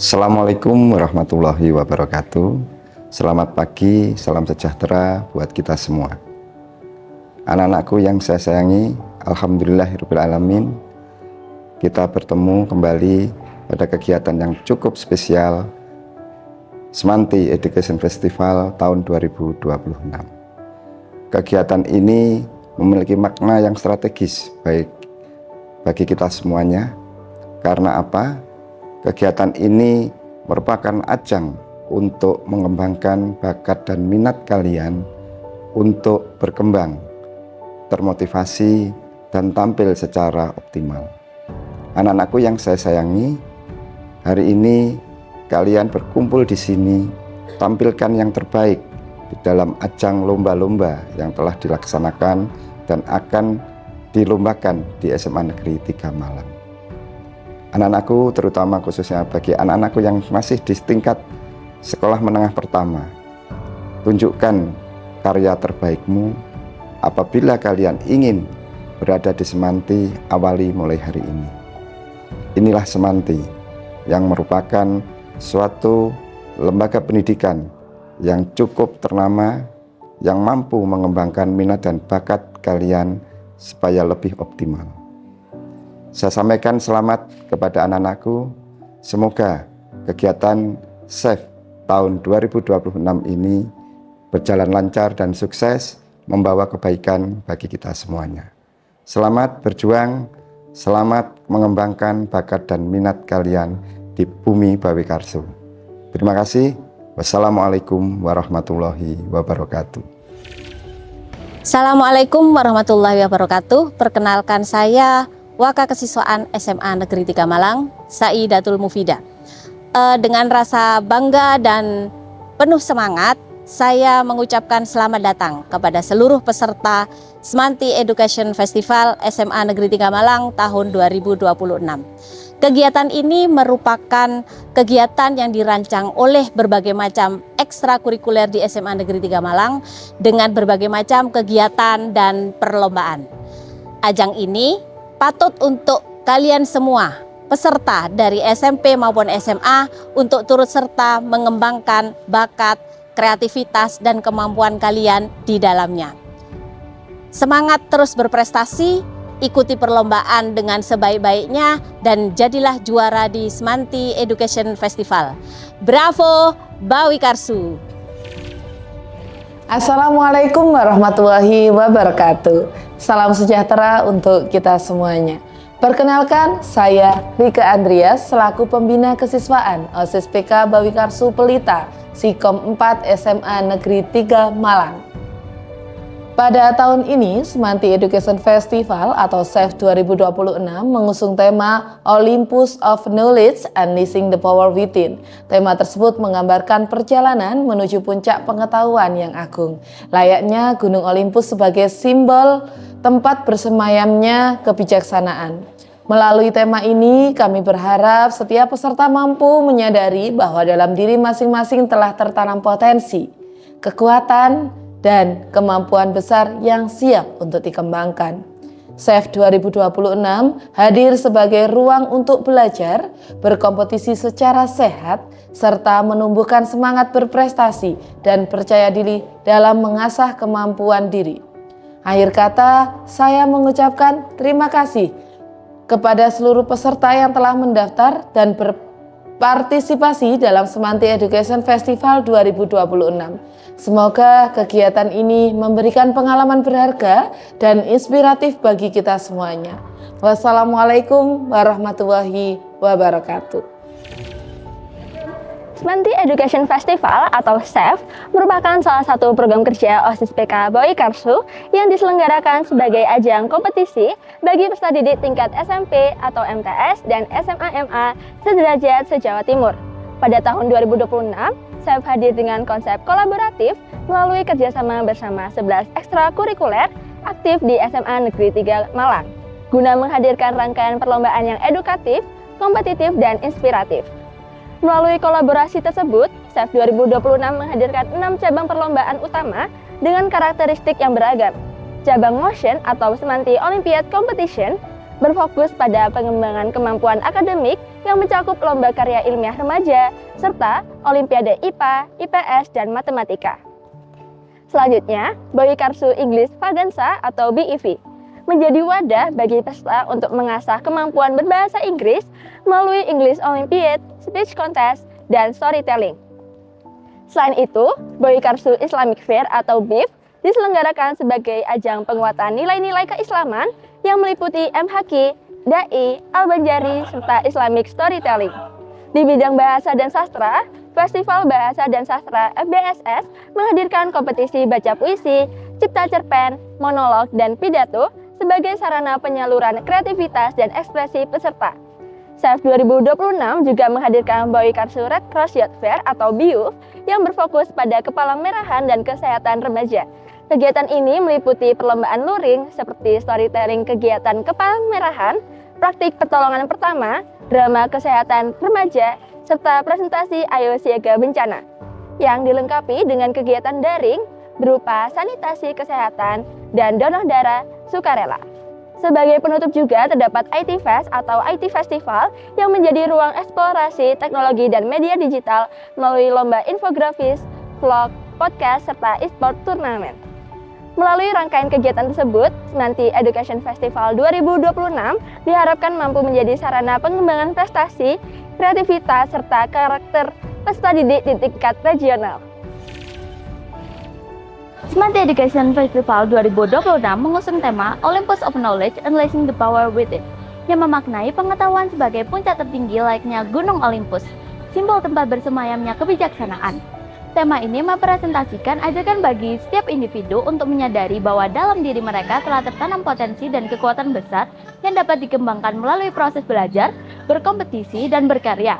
Assalamualaikum warahmatullahi wabarakatuh. Selamat pagi, salam sejahtera buat kita semua. Anak-anakku yang saya sayangi, alhamdulillahirrahmanirrahim, kita bertemu kembali pada kegiatan yang cukup spesial, Semanti Education Festival tahun 2026. Kegiatan ini memiliki makna yang strategis baik bagi kita semuanya. Karena apa? Kegiatan ini merupakan ajang untuk mengembangkan bakat dan minat kalian untuk berkembang, termotivasi, dan tampil secara optimal. Anak-anakku yang saya sayangi, hari ini kalian berkumpul di sini, tampilkan yang terbaik di dalam ajang lomba-lomba yang telah dilaksanakan dan akan dilombakan di SMA Negeri 3 Malang. Anak-anakku, terutama khususnya bagi anak-anakku yang masih di tingkat sekolah menengah pertama, tunjukkan karya terbaikmu. Apabila kalian ingin berada di Semanti, awali mulai hari ini. Inilah Semanti yang merupakan suatu lembaga pendidikan yang cukup ternama, yang mampu mengembangkan minat dan bakat kalian supaya lebih optimal. Saya sampaikan selamat kepada anak-anakku. Semoga kegiatan SEF tahun 2026 ini berjalan lancar dan sukses, membawa kebaikan bagi kita semuanya. Selamat berjuang, selamat mengembangkan bakat dan minat kalian di bumi Bawi Karso. Terima kasih. Wassalamualaikum warahmatullahi wabarakatuh. Assalamualaikum warahmatullahi wabarakatuh. Perkenalkan, saya Waka Kesiswaan SMA Negeri 3 Malang, Saidatul Mufidah. Dengan rasa bangga dan penuh semangat, saya mengucapkan selamat datang kepada seluruh peserta Semanti Education Festival SMA Negeri 3 Malang tahun 2026. Kegiatan ini merupakan kegiatan yang dirancang oleh berbagai macam ekstrakurikuler di SMA Negeri 3 Malang dengan berbagai macam kegiatan dan perlombaan. Ajang ini patut untuk kalian semua, peserta dari SMP maupun SMA, untuk turut serta mengembangkan bakat, kreativitas, dan kemampuan kalian di dalamnya. Semangat terus berprestasi, ikuti perlombaan dengan sebaik-baiknya, dan jadilah juara di Semanti Education Festival. Bravo, Bawi Karsu! Assalamualaikum warahmatullahi wabarakatuh. Salam sejahtera untuk kita semuanya. Perkenalkan, saya Rika Andreas selaku pembina kesiswaan OSIS PK Bawi Karsu Pelita, Sikom 4 SMA Negeri 3 Malang. Pada tahun ini, Semanti Education Festival atau SEF 2026 mengusung tema Olympus of Knowledge Unleashing the Power Within. Tema tersebut menggambarkan perjalanan menuju puncak pengetahuan yang agung, layaknya Gunung Olympus sebagai simbol tempat bersemayamnya kebijaksanaan. Melalui tema ini, kami berharap setiap peserta mampu menyadari bahwa dalam diri masing-masing telah tertanam potensi, kekuatan, dan kemampuan besar yang siap untuk dikembangkan. SEF 2026 hadir sebagai ruang untuk belajar, berkompetisi secara sehat, serta menumbuhkan semangat berprestasi dan percaya diri dalam mengasah kemampuan diri. Akhir kata, saya mengucapkan terima kasih kepada seluruh peserta yang telah mendaftar dan berpartisipasi dalam Semanti Education Festival 2026. Semoga kegiatan ini memberikan pengalaman berharga dan inspiratif bagi kita semuanya. Wassalamualaikum warahmatullahi wabarakatuh. Semanti Education Festival atau SEF merupakan salah satu program kerja OSIS PK Bawi Karsu yang diselenggarakan sebagai ajang kompetisi bagi peserta didik tingkat SMP atau MTS dan SMA-MA sederajat se-Jawa Timur. Pada tahun 2026, SEF hadir dengan konsep kolaboratif melalui kerjasama bersama 11 ekstrakurikuler aktif di SMA Negeri 3 Malang, guna menghadirkan rangkaian perlombaan yang edukatif, kompetitif, dan inspiratif. Melalui kolaborasi tersebut, SEF 2026 menghadirkan 6 cabang perlombaan utama dengan karakteristik yang beragam. Cabang Motion atau Semanti Olympiad Competition berfokus pada pengembangan kemampuan akademik yang mencakup lomba karya ilmiah remaja, serta Olimpiade IPA, IPS, dan Matematika. Selanjutnya, Boy Karsu English Vaganza atau BEV menjadi wadah bagi peserta untuk mengasah kemampuan berbahasa Inggris melalui English Olympiad, Speech Contest, dan Storytelling. Selain itu, Boy Karsu Islamic Fair atau BIF diselenggarakan sebagai ajang penguatan nilai-nilai keislaman yang meliputi MHQ, Dai, Al-Banjari, serta Islamic Storytelling. Di bidang bahasa dan sastra, Festival Bahasa dan Sastra FBSS menghadirkan kompetisi baca puisi, cipta cerpen, monolog, dan pidato sebagai sarana penyaluran kreativitas dan ekspresi peserta. SEF 2026 juga menghadirkan Boy Karsu Red Cross Youth Fair atau BYUF yang berfokus pada kepalang merahan dan kesehatan remaja. Kegiatan ini meliputi perlombaan luring seperti storytelling kegiatan kepalang merahan, praktik pertolongan pertama, drama kesehatan remaja, serta presentasi Ayo Siaga Bencana, yang dilengkapi dengan kegiatan daring berupa sanitasi kesehatan dan donor darah sukarela. Sebagai penutup juga terdapat IT Fest atau IT Festival yang menjadi ruang eksplorasi teknologi dan media digital melalui lomba infografis, vlog, podcast, serta e-sport turnamen. Melalui rangkaian kegiatan tersebut, Semanti Education Festival 2026 diharapkan mampu menjadi sarana pengembangan prestasi, kreativitas, serta karakter peserta didik di tingkat regional. Semanti Education Festival 2026 mengusung tema Olympus of Knowledge Unleashing the Power Within, yang memaknai pengetahuan sebagai puncak tertinggi layaknya Gunung Olympus, simbol tempat bersemayamnya kebijaksanaan. Tema ini merepresentasikan ajakan bagi setiap individu untuk menyadari bahwa dalam diri mereka telah tertanam potensi dan kekuatan besar yang dapat dikembangkan melalui proses belajar, berkompetisi, dan berkarya.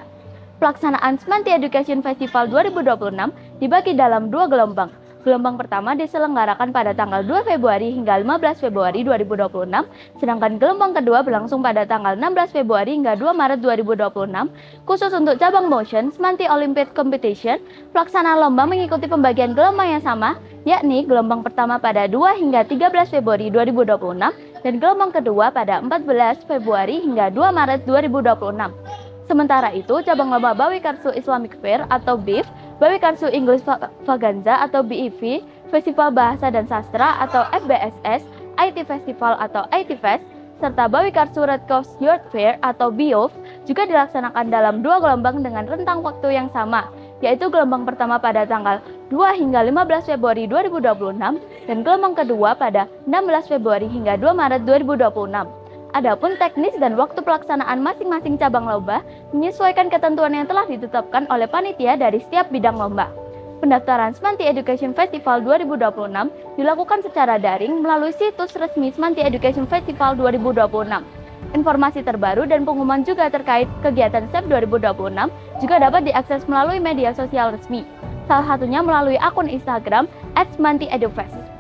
Pelaksanaan Semanti Education Festival 2026 dibagi dalam 2 gelombang. Gelombang pertama diselenggarakan pada tanggal 2 Februari hingga 15 Februari 2026, sedangkan gelombang kedua berlangsung pada tanggal 16 Februari hingga 2 Maret 2026. Khusus untuk cabang motion, Semanti Olympiad Competition, pelaksanaan lomba mengikuti pembagian gelombang yang sama, yakni gelombang pertama pada 2 hingga 13 Februari 2026, dan gelombang kedua pada 14 Februari hingga 2 Maret 2026. Sementara itu, cabang lomba Boy Karsu Islamic Fair atau BIF, Boy Karsu English Vaganza atau BEV, Festival Bahasa dan Sastra atau FBSS, IT Festival atau IT Fest, serta Boy Karsu Red Cross Youth Fair atau BYOF juga dilaksanakan dalam 2 gelombang dengan rentang waktu yang sama, yaitu gelombang pertama pada tanggal 2 hingga 15 Februari 2026 dan gelombang kedua pada 16 Februari hingga 2 Maret 2026. Adapun teknis dan waktu pelaksanaan masing-masing cabang lomba menyesuaikan ketentuan yang telah ditetapkan oleh panitia dari setiap bidang lomba. Pendaftaran Semanti Education Festival 2026 dilakukan secara daring melalui situs resmi Semanti Education Festival 2026. Informasi terbaru dan pengumuman juga terkait kegiatan SEF 2026 juga dapat diakses melalui media sosial resmi, salah satunya melalui akun Instagram @semantiedufest.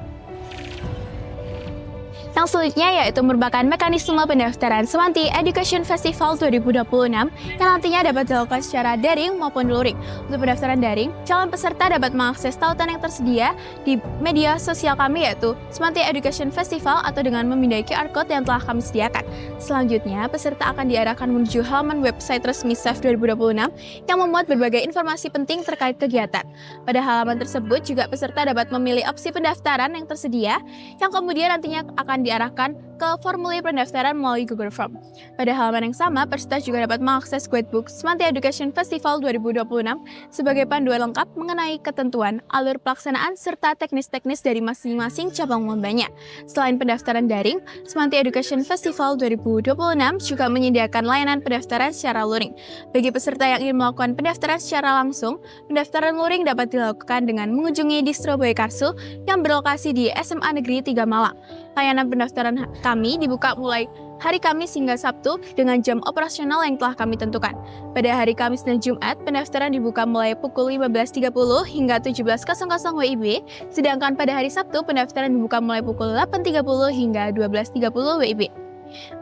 Yang selanjutnya yaitu merupakan mekanisme pendaftaran Semanti Education Festival 2026 yang nantinya dapat dilakukan secara daring maupun luring. Untuk pendaftaran daring, calon peserta dapat mengakses tautan yang tersedia di media sosial kami yaitu Semanti Education Festival atau dengan memindai QR Code yang telah kami sediakan. Selanjutnya, peserta akan diarahkan menuju halaman website resmi SEF 2026 yang memuat berbagai informasi penting terkait kegiatan. Pada halaman tersebut juga peserta dapat memilih opsi pendaftaran yang tersedia yang kemudian nantinya akan diarahkan ke formulir pendaftaran melalui Google Form. Pada halaman yang sama, peserta juga dapat mengakses guidebook Semanti Education Festival 2026 sebagai panduan lengkap mengenai ketentuan, alur pelaksanaan, serta teknis-teknis dari masing-masing cabang lombanya. Selain pendaftaran daring, Semanti Education Festival 2026 juga menyediakan layanan pendaftaran secara luring. Bagi peserta yang ingin melakukan pendaftaran secara langsung, pendaftaran luring dapat dilakukan dengan mengunjungi Distro Boy Karsu yang berlokasi di SMA Negeri 3 Malang. Layanan pendaftaran kami dibuka mulai hari Kamis hingga Sabtu dengan jam operasional yang telah kami tentukan. Pada hari Kamis dan Jumat, pendaftaran dibuka mulai pukul 15.30 hingga 17.00 WIB, sedangkan pada hari Sabtu pendaftaran dibuka mulai pukul 8.30 hingga 12.30 WIB.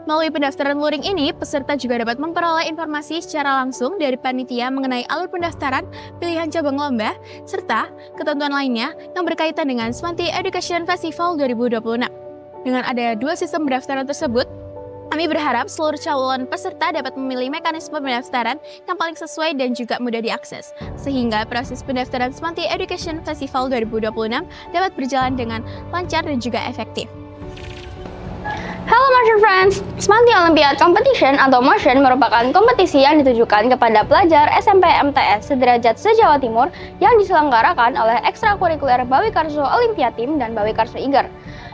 Melalui pendaftaran luring ini, peserta juga dapat memperoleh informasi secara langsung dari panitia mengenai alur pendaftaran, pilihan cabang lomba, serta ketentuan lainnya yang berkaitan dengan Semanti Education Festival 2026. Dengan adanya 2 sistem pendaftaran tersebut, Kami berharap seluruh calon peserta dapat memilih mekanisme pendaftaran yang paling sesuai dan juga mudah diakses, sehingga proses pendaftaran Semanti Education Festival 2026 dapat berjalan dengan lancar dan juga efektif. Halo Motion Friends, Semanti Olympiad Competition atau Motion merupakan kompetisi yang ditujukan kepada pelajar SMP MTS sederajat se-Jawa Timur yang diselenggarakan oleh ekstrakurikuler Bawi Karso Olimpiad Team dan Bawi Karso Iger.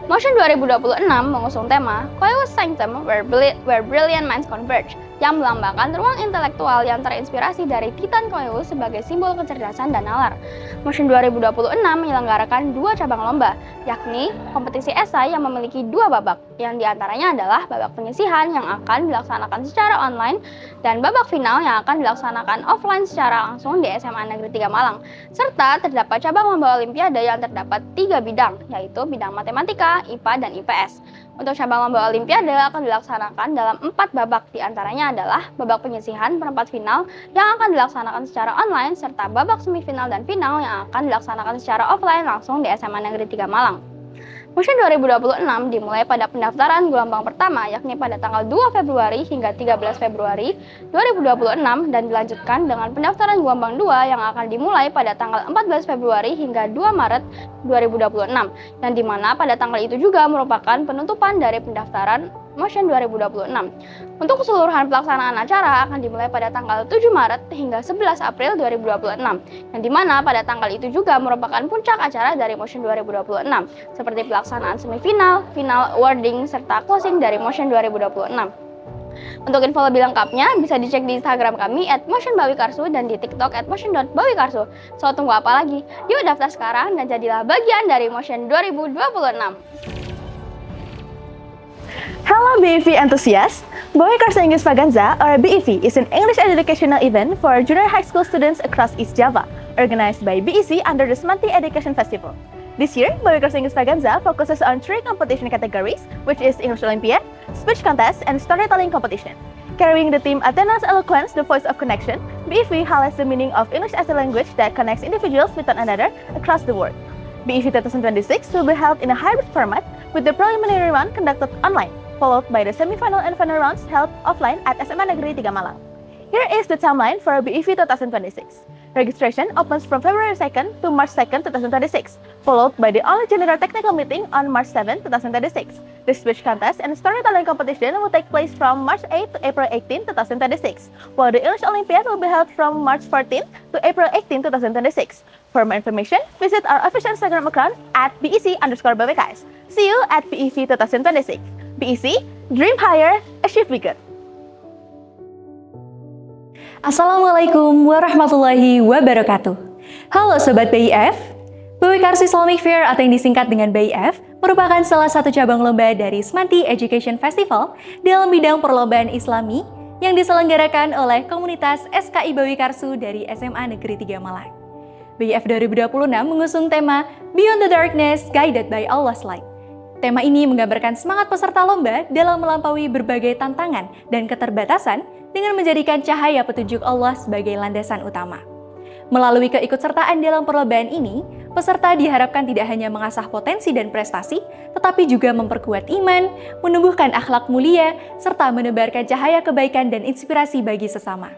Motion 2026 mengusung tema Koyo Sanctum Where Brilliant Minds Converge yang melambangkan ruang intelektual yang terinspirasi dari Titan Koyo sebagai simbol kecerdasan dan nalar. Motion 2026 menyelenggarakan 2 cabang lomba, yakni kompetisi esai yang memiliki 2 babak, yang diantaranya adalah babak penyisihan yang akan dilaksanakan secara online dan babak final yang akan dilaksanakan offline secara langsung di SMA Negeri 3 Malang. Serta terdapat cabang lomba olimpiade yang terdapat 3 bidang, yaitu bidang matematika, IPA, dan IPS. Untuk cabang lomba olimpiade akan dilaksanakan dalam 4 babak, diantaranya adalah babak penyisihan perempat final yang akan dilaksanakan secara online, serta babak semifinal dan final yang akan dilaksanakan secara offline langsung di SMA Negeri 3 Malang. Motion 2026 dimulai pada pendaftaran gelombang pertama, yakni pada tanggal 2 Februari hingga 13 Februari 2026 dan dilanjutkan dengan pendaftaran gelombang 2 yang akan dimulai pada tanggal 14 Februari hingga 2 Maret 2026 dan di mana pada tanggal itu juga merupakan penutupan dari pendaftaran Motion 2026. Untuk keseluruhan pelaksanaan acara akan dimulai pada tanggal 7 Maret hingga 11 April 2026, yang dimana pada tanggal itu juga merupakan puncak acara dari Motion 2026, seperti pelaksanaan semifinal, final, awarding, serta closing dari Motion 2026. Untuk info lebih lengkapnya bisa dicek di Instagram kami @motionbawikarsu dan di TikTok @motion.bawikarsu. So tunggu apa lagi? Yuk daftar sekarang dan jadilah bagian dari Motion 2026. Hello BEV enthusiasts! Bawi Karso Extravaganza, or BEV, is an English educational event for junior high school students across East Java, organized by BEC under the Semanti Education Festival. This year, Bawi Karso Extravaganza focuses on 3 competition categories, which is English Olympiad, Speech Contest, and Storytelling Competition. Carrying the theme Athena's Eloquence, the Voice of Connection, BEV highlights the meaning of English as a language that connects individuals with one another across the world. BEV 2026 will be held in a hybrid format, with the preliminary round conducted online, followed by the semi-final and final rounds held offline at SMA Negeri 3 Malang. Here is the timeline for BEV 2026. Registration opens from February 2nd to March 2nd, 2026, followed by the only general technical meeting on March 7, 2026. The speech contest and storytelling competition will take place from March 8 to April 18, 2026, while the English Olympiad will be held from March 14 to April 18, 2026. For more information, visit our official Instagram account @BEC_BWKS. See you at BEV 2026. BEC, Dream Higher, Achieve Bigger. Assalamualaikum warahmatullahi wabarakatuh. Halo Sobat BIF, Bawi Karso Islamic Fair atau yang disingkat dengan BIF merupakan salah satu cabang lomba dari Semanti Education Festival dalam bidang perlombaan Islami yang diselenggarakan oleh komunitas SKI Bawi Karso dari SMA Negeri 3 Malang. BIF 2026 mengusung tema Beyond the Darkness, Guided by Allah's Light. Tema ini menggambarkan semangat peserta lomba dalam melampaui berbagai tantangan dan keterbatasan dengan menjadikan cahaya petunjuk Allah sebagai landasan utama. Melalui keikutsertaan dalam perlombaan ini, peserta diharapkan tidak hanya mengasah potensi dan prestasi, tetapi juga memperkuat iman, menumbuhkan akhlak mulia, serta menebarkan cahaya kebaikan dan inspirasi bagi sesama.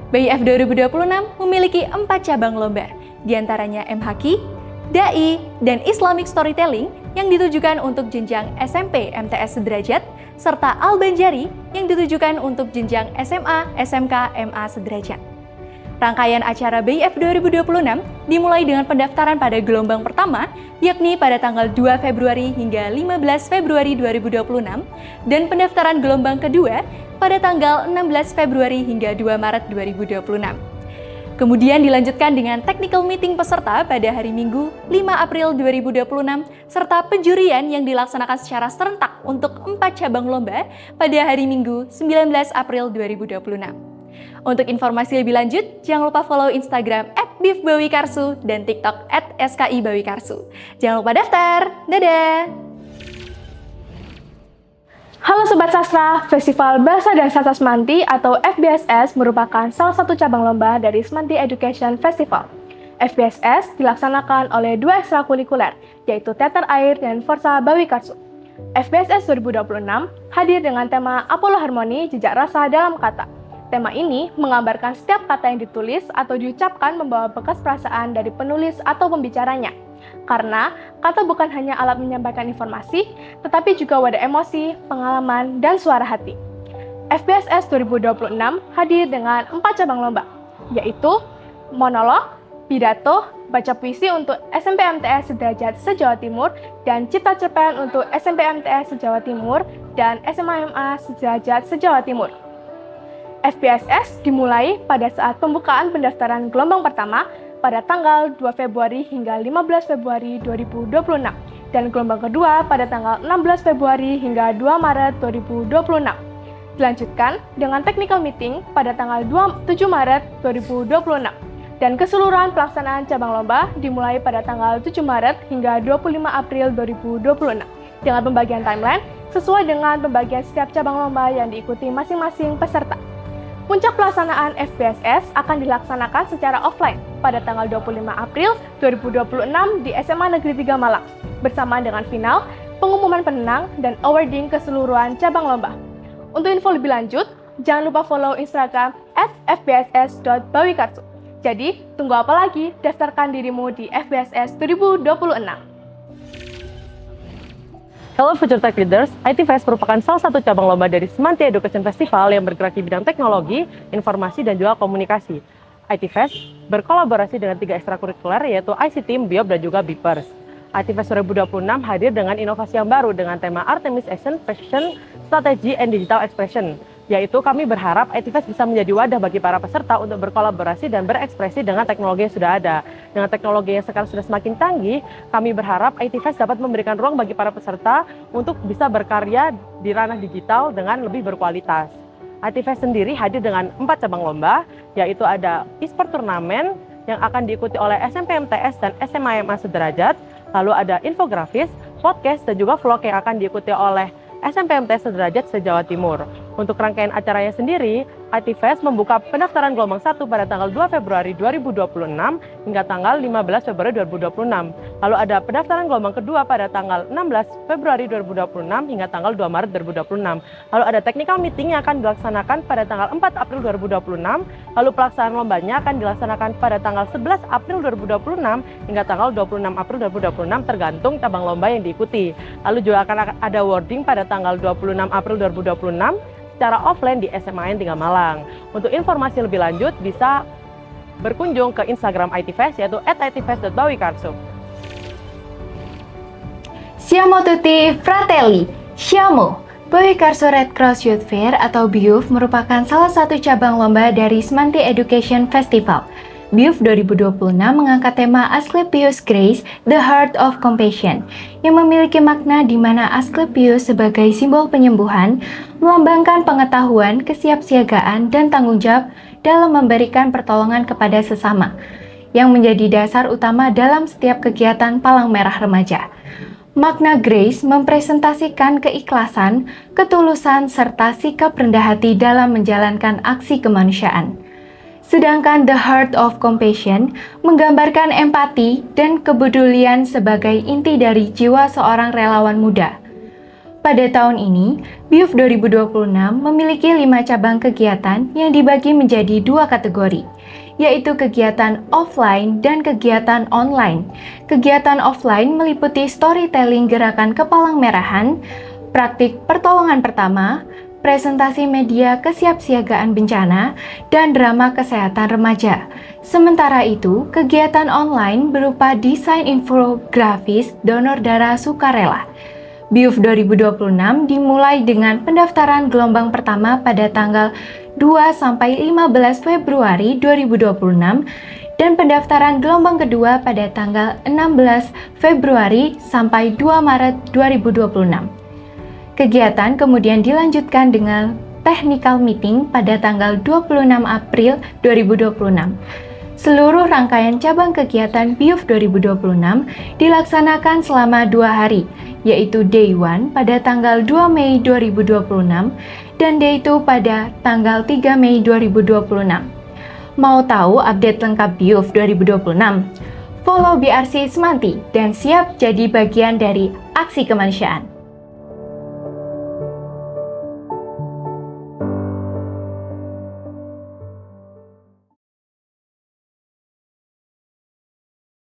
BIF 2026 memiliki 4 cabang lomba, diantaranya MHQ, Dai, dan Islamic Storytelling yang ditujukan untuk jenjang SMP MTS sederajat, serta Al-Banjari yang ditujukan untuk jenjang SMA, SMK, MA sederajat. Rangkaian acara BIF 2026 dimulai dengan pendaftaran pada gelombang pertama, yakni pada tanggal 2 Februari hingga 15 Februari 2026, dan pendaftaran gelombang kedua pada tanggal 16 Februari hingga 2 Maret 2026. Kemudian dilanjutkan dengan technical meeting peserta pada hari Minggu 5 April 2026 serta penjurian yang dilaksanakan secara serentak untuk 4 cabang lomba pada hari Minggu 19 April 2026. Untuk informasi lebih lanjut, jangan lupa follow Instagram @bifbawikarsu dan TikTok @skibawikarsu. Jangan lupa daftar. Dadah! Halo Sobat Sastra, Festival Bahasa dan Sastra Semanti atau FBSS merupakan salah satu cabang lomba dari Semanti Education Festival. FBSS dilaksanakan oleh 2 ekstrakurikuler, yaitu Teater Air dan Forsa Bawi Karso. FBSS 2026 hadir dengan tema Apollo Harmoni Jejak Rasa dalam Kata. Tema ini menggambarkan setiap kata yang ditulis atau diucapkan membawa bekas perasaan dari penulis atau pembicaranya. Karena kata bukan hanya alat menyampaikan informasi, tetapi juga wadah emosi, pengalaman, dan suara hati. FBSS 2026 hadir dengan 4 cabang lomba, yaitu monolog, pidato, baca puisi untuk SMP MTS sederajat se-Jawa Timur, dan cipta cerpen untuk SMP MTS se-Jawa Timur dan SMA MA sederajat se-Jawa Timur. FBSS dimulai pada saat pembukaan pendaftaran gelombang pertama pada tanggal 2 Februari hingga 15 Februari 2026, dan gelombang kedua pada tanggal 16 Februari hingga 2 Maret 2026. Dilanjutkan dengan technical meeting pada tanggal 7 Maret 2026. Dan keseluruhan pelaksanaan cabang lomba dimulai pada tanggal 7 Maret hingga 25 April 2026 dengan pembagian timeline sesuai dengan pembagian setiap cabang lomba yang diikuti masing-masing peserta. Puncak pelaksanaan FBSS akan dilaksanakan secara offline pada tanggal 25 April 2026 di SMA Negeri 3 Malang bersama dengan final, pengumuman pemenang, dan awarding keseluruhan cabang lomba. Untuk info lebih lanjut, jangan lupa follow Instagram @fbss.bawikarsu. Jadi, tunggu apa lagi? Daftarkan dirimu di FBSS 2026. Hello Future Tech Leaders, IT Fest merupakan salah satu cabang lomba dari Semanti Education Festival yang bergerak di bidang teknologi, informasi, dan juga komunikasi. IT Fest berkolaborasi dengan 3 ekstrakurikuler yaitu ICT, BIOP, dan juga BIPers. IT Fest 2026 hadir dengan inovasi yang baru dengan tema Artemis Action, Fashion, Strategy, and Digital Expression. Yaitu kami berharap IT Fest bisa menjadi wadah bagi para peserta untuk berkolaborasi dan berekspresi dengan teknologi yang sudah ada. Dengan teknologi yang sekarang sudah semakin canggih, kami berharap IT Fest dapat memberikan ruang bagi para peserta untuk bisa berkarya di ranah digital dengan lebih berkualitas. IT Fest sendiri hadir dengan 4 cabang lomba, yaitu ada e-sport turnamen yang akan diikuti oleh SMP MTS dan SMA MA sederajat, lalu ada infografis, podcast, dan juga vlog yang akan diikuti oleh SMP MTS sederajat se-Jawa Timur. Untuk rangkaian acaranya sendiri, IT Fest membuka pendaftaran gelombang 1 pada tanggal 2 Februari 2026 hingga tanggal 15 Februari 2026. Lalu ada pendaftaran gelombang kedua pada tanggal 16 Februari 2026 hingga tanggal 2 Maret 2026. Lalu ada technical meeting yang akan dilaksanakan pada tanggal 4 April 2026. Lalu pelaksanaan lombanya akan dilaksanakan pada tanggal 11 April 2026 hingga tanggal 26 April 2026 tergantung cabang lomba yang diikuti. Lalu juga akan ada awarding pada tanggal 26 April 2026 secara offline di SMAN 3 Malang. Untuk informasi lebih lanjut bisa berkunjung ke Instagram IT Fest yaitu @itfest.bawikarsu. Siamo tutti fratelli, Siamo. Bawikarsu Red Cross Youth Fair atau BYUF merupakan salah satu cabang lomba dari Semanti Education Festival. BYUF 2026 mengangkat tema Asklepios Grace, The Heart of Compassion, yang memiliki makna di mana Asklepios sebagai simbol penyembuhan, melambangkan pengetahuan, kesiapsiagaan, dan tanggung jawab dalam memberikan pertolongan kepada sesama, yang menjadi dasar utama dalam setiap kegiatan Palang Merah Remaja. Makna Grace mempresentasikan keikhlasan, ketulusan, serta sikap rendah hati dalam menjalankan aksi kemanusiaan. Sedangkan The Heart of Compassion menggambarkan empati dan kepedulian sebagai inti dari jiwa seorang relawan muda. Pada tahun ini, BYUF 2026 memiliki 5 cabang kegiatan yang dibagi menjadi 2 kategori, yaitu kegiatan offline dan kegiatan online. Kegiatan offline meliputi storytelling gerakan kepalang merahan, praktik pertolongan pertama, presentasi media kesiapsiagaan bencana, dan drama kesehatan remaja. Sementara itu, kegiatan online berupa desain infografis donor darah sukarela. BYUF 2026 dimulai dengan pendaftaran gelombang pertama pada tanggal 2-15 Februari 2026 dan pendaftaran gelombang kedua pada tanggal 16 Februari sampai 2 Maret 2026. Kegiatan kemudian dilanjutkan dengan technical meeting pada tanggal 26 April 2026. Seluruh rangkaian cabang kegiatan BYUF 2026 dilaksanakan selama 2 hari, yaitu Day 1 pada tanggal 2 Mei 2026 dan Day 2 pada tanggal 3 Mei 2026. Mau tahu update lengkap BYUF 2026? Follow BRC Semanti dan siap jadi bagian dari aksi kemanusiaan.